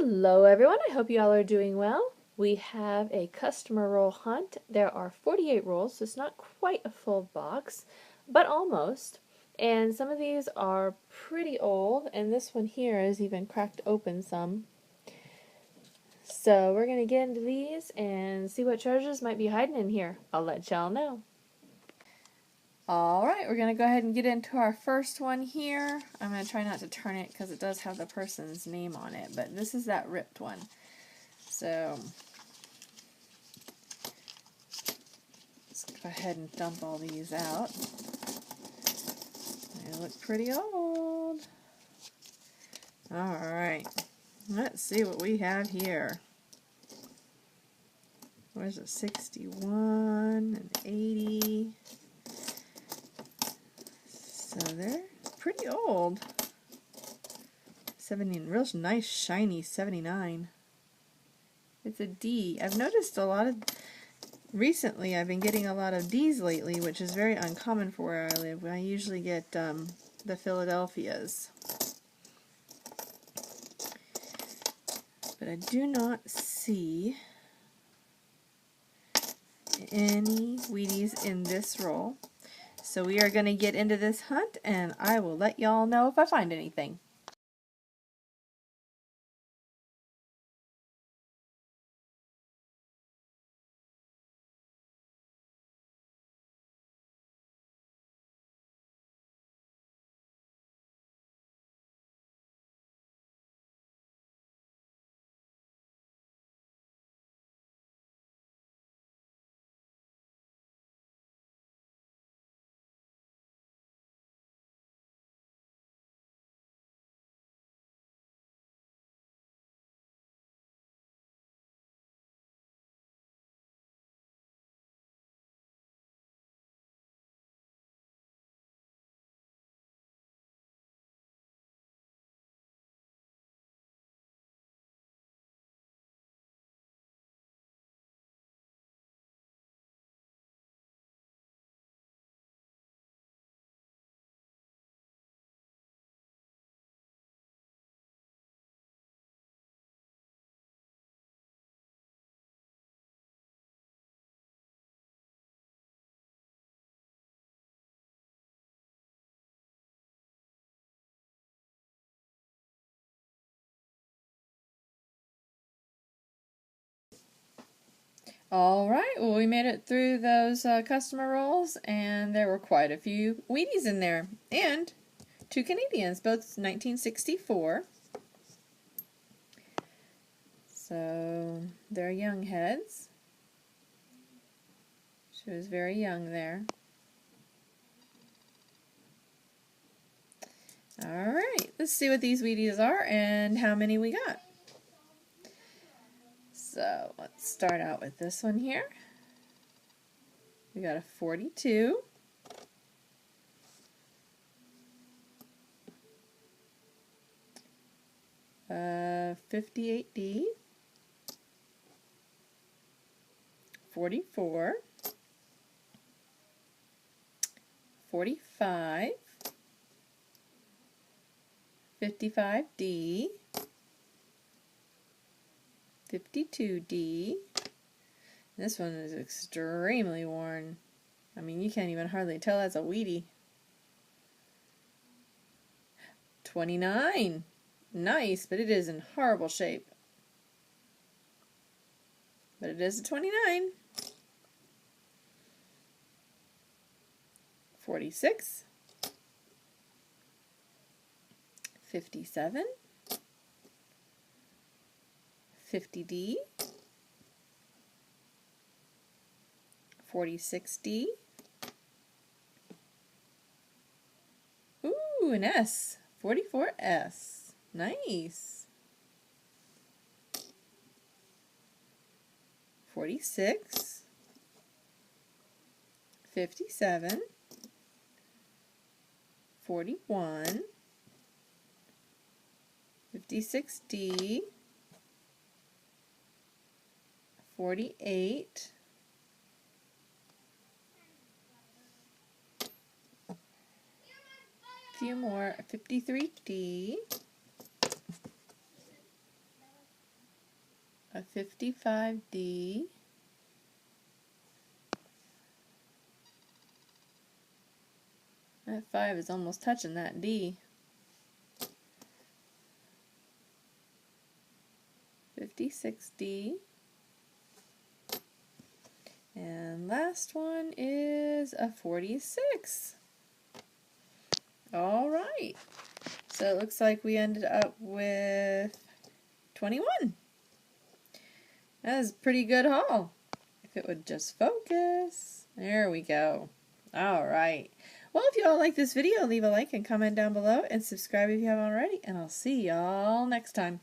Hello everyone, I hope you all are doing well. We have a customer roll hunt. There are 48 rolls, so it's not quite a full box, but almost. And some of these are pretty old, and this one here is even cracked open some. So we're going to get into these and see what treasures might be hiding in here. I'll let y'all know. Alright, we're going to go ahead and get into our first one here. I'm going to try not to turn it because it does have the person's name on it, but this is that ripped one. So let's go ahead and dump all these out. They look pretty old. Alright, let's see what we have here. Where's it? 61 and 80. So they're pretty old. 70, real nice shiny 79. It's a D. I've noticed a lot of, recently I've been getting a lot of Ds lately, which is very uncommon for where I live. I usually get the Philadelphias. But I do not see any Wheaties in this roll. So we are going to get into this hunt, and I will let y'all know if I find anything. Alright, well we made it through those customer rolls, and there were quite a few Wheaties in there, and 2 Canadians, both 1964. So they're young heads. She was very young there. Alright, let's see what these Wheaties are and how many we got. So let's start out with this one here. We got a 42. A 58D. 44. 45. 55D. 52D. This one is extremely worn. I mean, you can't even hardly tell that's a Wheatie. 29. Nice, but it is in horrible shape. But it is a 29. 46. 57. 50D. 46D. Ooh, an S. 44S. Nice. 46. 57. 41. 56D. 48. Few more. 53D. a 55D, that 5 is almost touching that D, 56D, and last one is a 46. All right, so it looks like we ended up with 21. That was a pretty good haul. If it would just focus. There we go. All right. Well, if you all like this video, leave a like and comment down below and subscribe if you haven't already, and I'll see y'all next time.